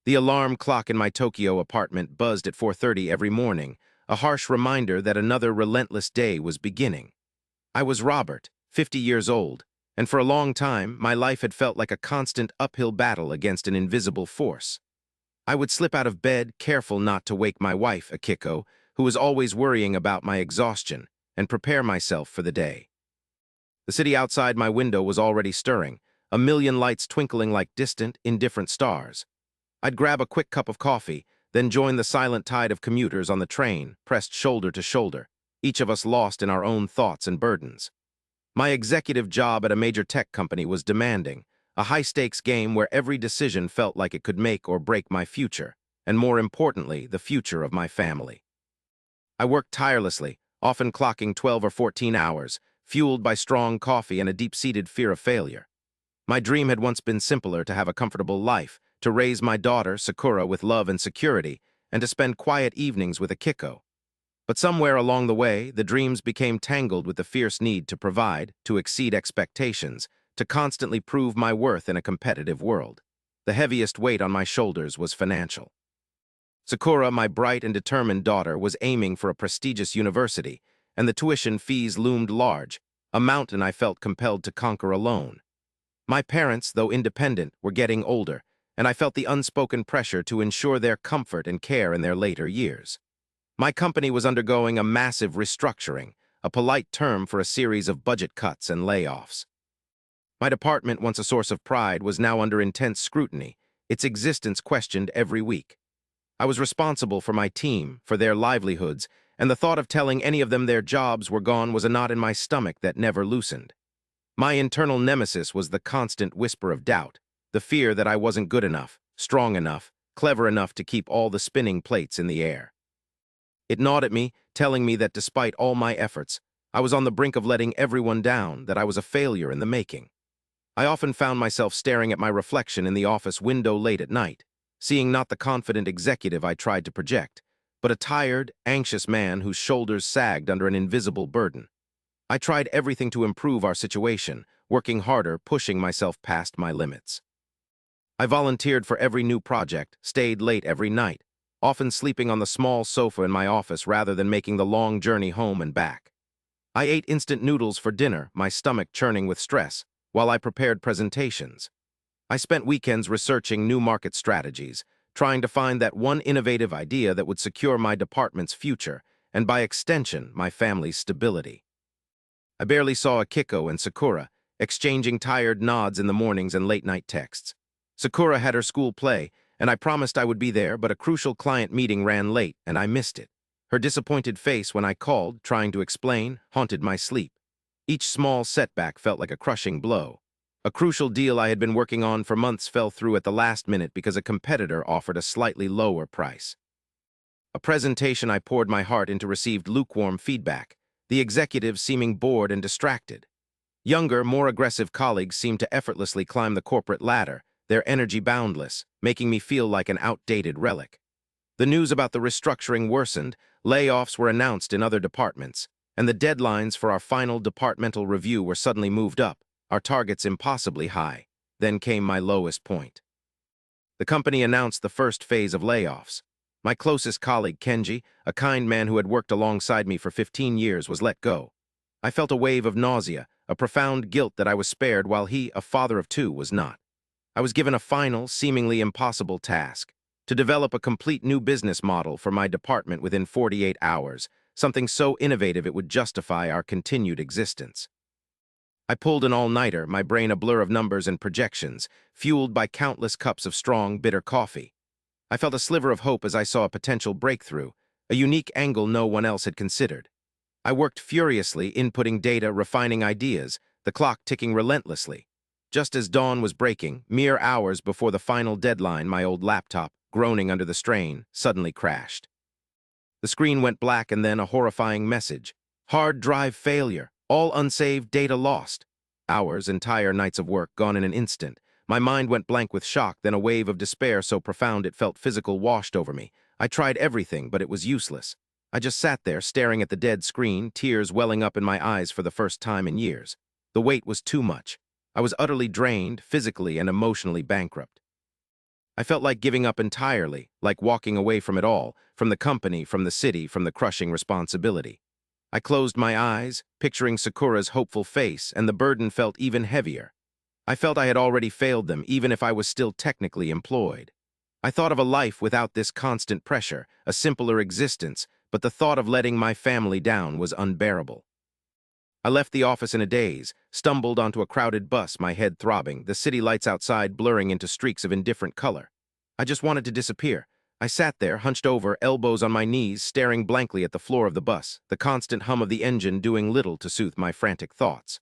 The alarm clock in my Tokyo apartment buzzed at 4:30 every morning, a harsh reminder that another relentless day was beginning. I was Robert, 50 years old, and for a long time, my life had felt like a constant uphill battle against an invisible force. I would slip out of bed, careful not to wake my wife, Akiko, who was always worrying about my exhaustion, and prepare myself for the day. The city outside my window was already stirring, a million lights twinkling like distant, indifferent stars. I'd grab a quick cup of coffee, then join the silent tide of commuters on the train, pressed shoulder to shoulder, each of us lost in our own thoughts and burdens. My executive job at a major tech company was demanding, a high-stakes game where every decision felt like it could make or break my future, and more importantly, the future of my family. I worked tirelessly, often clocking 12 or 14 hours, fueled by strong coffee and a deep-seated fear of failure. My dream had once been simpler: to have a comfortable life, to raise my daughter, Sakura, with love and security, and to spend quiet evenings with Akiko. But somewhere along the way, the dreams became tangled with the fierce need to provide, to exceed expectations, to constantly prove my worth in a competitive world. The heaviest weight on my shoulders was financial. Sakura, my bright and determined daughter, was aiming for a prestigious university, and the tuition fees loomed large, a mountain I felt compelled to conquer alone. My parents, though independent, were getting older, and I felt the unspoken pressure to ensure their comfort and care in their later years. My company was undergoing a massive restructuring, a polite term for a series of budget cuts and layoffs. My department, once a source of pride, was now under intense scrutiny, its existence questioned every week. I was responsible for my team, for their livelihoods, and the thought of telling any of them their jobs were gone was a knot in my stomach that never loosened. My internal nemesis was the constant whisper of doubt, the fear that I wasn't good enough, strong enough, clever enough to keep all the spinning plates in the air. It gnawed at me, telling me that despite all my efforts, I was on the brink of letting everyone down, that I was a failure in the making. I often found myself staring at my reflection in the office window late at night, seeing not the confident executive I tried to project, but a tired, anxious man whose shoulders sagged under an invisible burden. I tried everything to improve our situation, working harder, pushing myself past my limits. I volunteered for every new project, stayed late every night, often sleeping on the small sofa in my office rather than making the long journey home and back. I ate instant noodles for dinner, my stomach churning with stress, while I prepared presentations. I spent weekends researching new market strategies, trying to find that one innovative idea that would secure my department's future, and by extension, my family's stability. I barely saw Akiko and Sakura, exchanging tired nods in the mornings and late-night texts. Sakura had her school play, and I promised I would be there, but a crucial client meeting ran late, and I missed it. Her disappointed face when I called, trying to explain, haunted my sleep. Each small setback felt like a crushing blow. A crucial deal I had been working on for months fell through at the last minute because a competitor offered a slightly lower price. A presentation I poured my heart into received lukewarm feedback, the executives seeming bored and distracted. Younger, more aggressive colleagues seemed to effortlessly climb the corporate ladder, their energy boundless, making me feel like an outdated relic. The news about the restructuring worsened, layoffs were announced in other departments, and the deadlines for our final departmental review were suddenly moved up, our targets impossibly high. Then came my lowest point. The company announced the first phase of layoffs. My closest colleague, Kenji, a kind man who had worked alongside me for 15 years, was let go. I felt a wave of nausea, a profound guilt that I was spared while he, a father of two, was not. I was given a final, seemingly impossible task: to develop a complete new business model for my department within 48 hours, something so innovative it would justify our continued existence. I pulled an all-nighter, my brain a blur of numbers and projections, fueled by countless cups of strong, bitter coffee. I felt a sliver of hope as I saw a potential breakthrough, a unique angle no one else had considered. I worked furiously, inputting data, refining ideas, the clock ticking relentlessly. Just as dawn was breaking, mere hours before the final deadline, my old laptop, groaning under the strain, suddenly crashed. The screen went black, and then a horrifying message: hard drive failure, all unsaved data lost. Hours, entire nights of work gone in an instant. My mind went blank with shock, then a wave of despair so profound it felt physical washed over me. I tried everything, but it was useless. I just sat there, staring at the dead screen, tears welling up in my eyes for the first time in years. The weight was too much. I was utterly drained, physically and emotionally bankrupt. I felt like giving up entirely, like walking away from it all, from the company, from the city, from the crushing responsibility. I closed my eyes, picturing Sakura's hopeful face, and the burden felt even heavier. I felt I had already failed them, even if I was still technically employed. I thought of a life without this constant pressure, a simpler existence, but the thought of letting my family down was unbearable. I left the office in a daze, stumbled onto a crowded bus, my head throbbing, the city lights outside blurring into streaks of indifferent color. I just wanted to disappear. I sat there, hunched over, elbows on my knees, staring blankly at the floor of the bus, the constant hum of the engine doing little to soothe my frantic thoughts.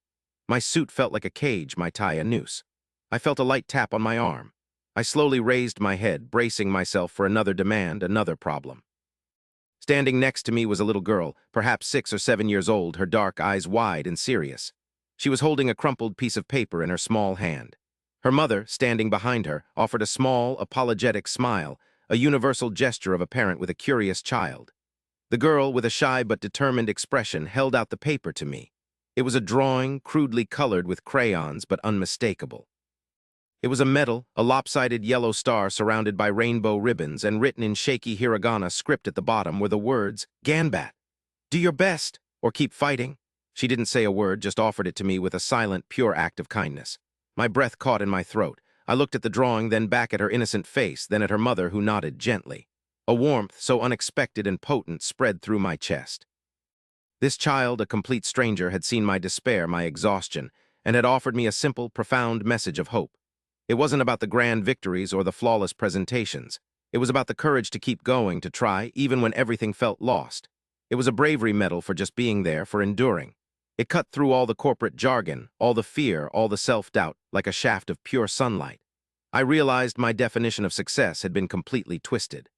My suit felt like a cage, my tie a noose. I felt a light tap on my arm. I slowly raised my head, bracing myself for another demand, another problem. Standing next to me was a little girl, perhaps 6 or 7 years old, her dark eyes wide and serious. She was holding a crumpled piece of paper in her small hand. Her mother, standing behind her, offered a small, apologetic smile, a universal gesture of a parent with a curious child. The girl, with a shy but determined expression, held out the paper to me. It was a drawing, crudely colored with crayons, but unmistakable. It was a medal, a lopsided yellow star surrounded by rainbow ribbons, and written in shaky hiragana script at the bottom were the words, "Ganbatte. Do your best, or keep fighting." She didn't say a word, just offered it to me with a silent, pure act of kindness. My breath caught in my throat. I looked at the drawing, then back at her innocent face, then at her mother, who nodded gently. A warmth so unexpected and potent spread through my chest. This child, a complete stranger, had seen my despair, my exhaustion, and had offered me a simple, profound message of hope. It wasn't about the grand victories or the flawless presentations. It was about the courage to keep going, to try, even when everything felt lost. It was a bravery medal for just being there, for enduring. It cut through all the corporate jargon, all the fear, all the self-doubt, like a shaft of pure sunlight. I realized my definition of success had been completely twisted.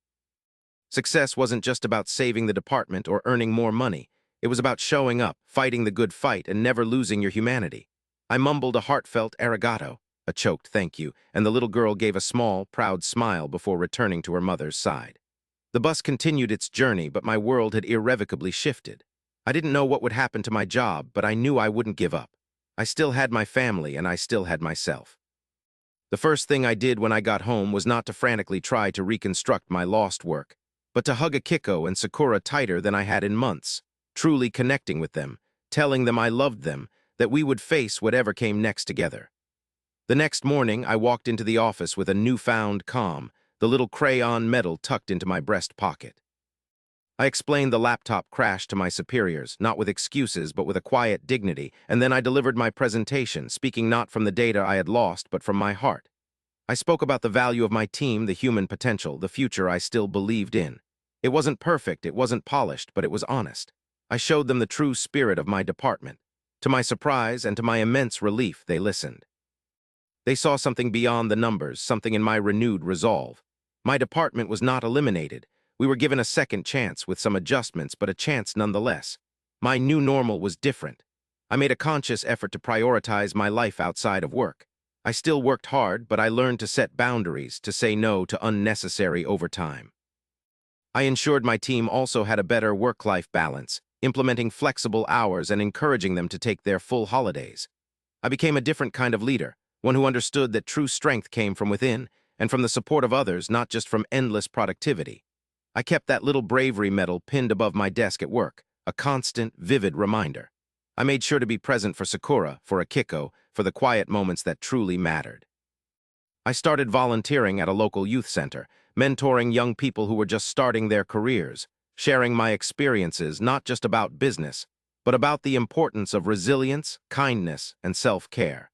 Success wasn't just about saving the department or earning more money. It was about showing up, fighting the good fight, and never losing your humanity. I mumbled a heartfelt arigato, a choked thank you, and the little girl gave a small, proud smile before returning to her mother's side. The bus continued its journey, but my world had irrevocably shifted. I didn't know what would happen to my job, but I knew I wouldn't give up. I still had my family, and I still had myself. The first thing I did when I got home was not to frantically try to reconstruct my lost work, but to hug Akiko and Sakura tighter than I had in months, truly connecting with them, telling them I loved them, that we would face whatever came next together. The next morning, I walked into the office with a newfound calm, the little crayon medal tucked into my breast pocket. I explained the laptop crash to my superiors, not with excuses, but with a quiet dignity, and then I delivered my presentation, speaking not from the data I had lost, but from my heart. I spoke about the value of my team, the human potential, the future I still believed in. It wasn't perfect, it wasn't polished, but it was honest. I showed them the true spirit of my department. To my surprise and to my immense relief, they listened. They saw something beyond the numbers, something in my renewed resolve. My department was not eliminated. We were given a second chance with some adjustments, but a chance nonetheless. My new normal was different. I made a conscious effort to prioritize my life outside of work. I still worked hard, but I learned to set boundaries, to say no to unnecessary overtime. I ensured my team also had a better work-life balance, implementing flexible hours and encouraging them to take their full holidays. I became a different kind of leader, one who understood that true strength came from within and from the support of others, not just from endless productivity. I kept that little bravery medal pinned above my desk at work, a constant, vivid reminder. I made sure to be present for Sakura, for Akiko, for the quiet moments that truly mattered. I started volunteering at a local youth center, mentoring young people who were just starting their careers, sharing my experiences not just about business, but about the importance of resilience, kindness, and self-care.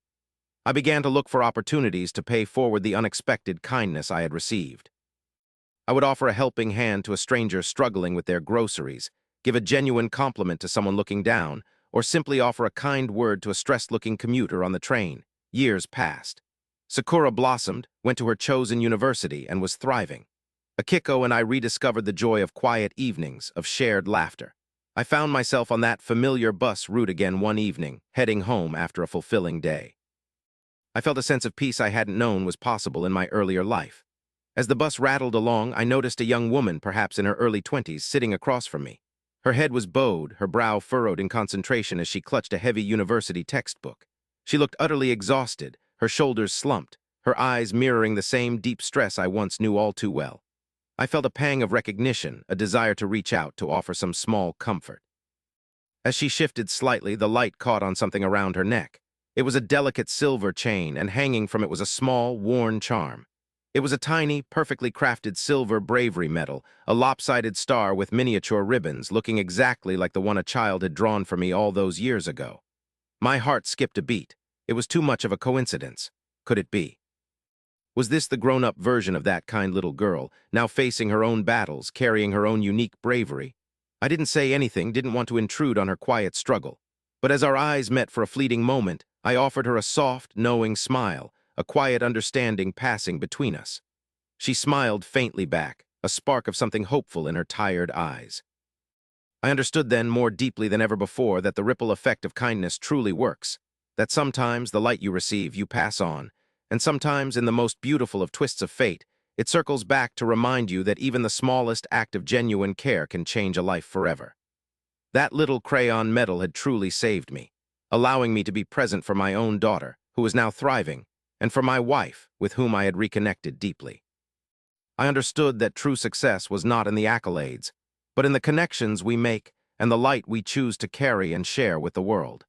I began to look for opportunities to pay forward the unexpected kindness I had received. I would offer a helping hand to a stranger struggling with their groceries, give a genuine compliment to someone looking down, or simply offer a kind word to a stressed-looking commuter on the train. Years passed. Sakura blossomed, went to her chosen university, and was thriving. Akiko and I rediscovered the joy of quiet evenings, of shared laughter. I found myself on that familiar bus route again one evening, heading home after a fulfilling day. I felt a sense of peace I hadn't known was possible in my earlier life. As the bus rattled along, I noticed a young woman, perhaps in her early 20s, sitting across from me. Her head was bowed, her brow furrowed in concentration as she clutched a heavy university textbook. She looked utterly exhausted, her shoulders slumped, her eyes mirroring the same deep stress I once knew all too well. I felt a pang of recognition, a desire to reach out to offer some small comfort. As she shifted slightly, the light caught on something around her neck. It was a delicate silver chain, and hanging from it was a small, worn charm. It was a tiny, perfectly crafted silver bravery medal, a lopsided star with miniature ribbons, looking exactly like the one a child had drawn for me all those years ago. My heart skipped a beat. It was too much of a coincidence. Could it be? Was this the grown-up version of that kind little girl, now facing her own battles, carrying her own unique bravery? I didn't say anything, didn't want to intrude on her quiet struggle. But as our eyes met for a fleeting moment, I offered her a soft, knowing smile, a quiet understanding passing between us. She smiled faintly back, a spark of something hopeful in her tired eyes. I understood then more deeply than ever before that the ripple effect of kindness truly works, that sometimes the light you receive you pass on, and sometimes in the most beautiful of twists of fate, it circles back to remind you that even the smallest act of genuine care can change a life forever. That little crayon medal had truly saved me, allowing me to be present for my own daughter, who was now thriving, and for my wife, with whom I had reconnected deeply. I understood that true success was not in the accolades, but in the connections we make and the light we choose to carry and share with the world.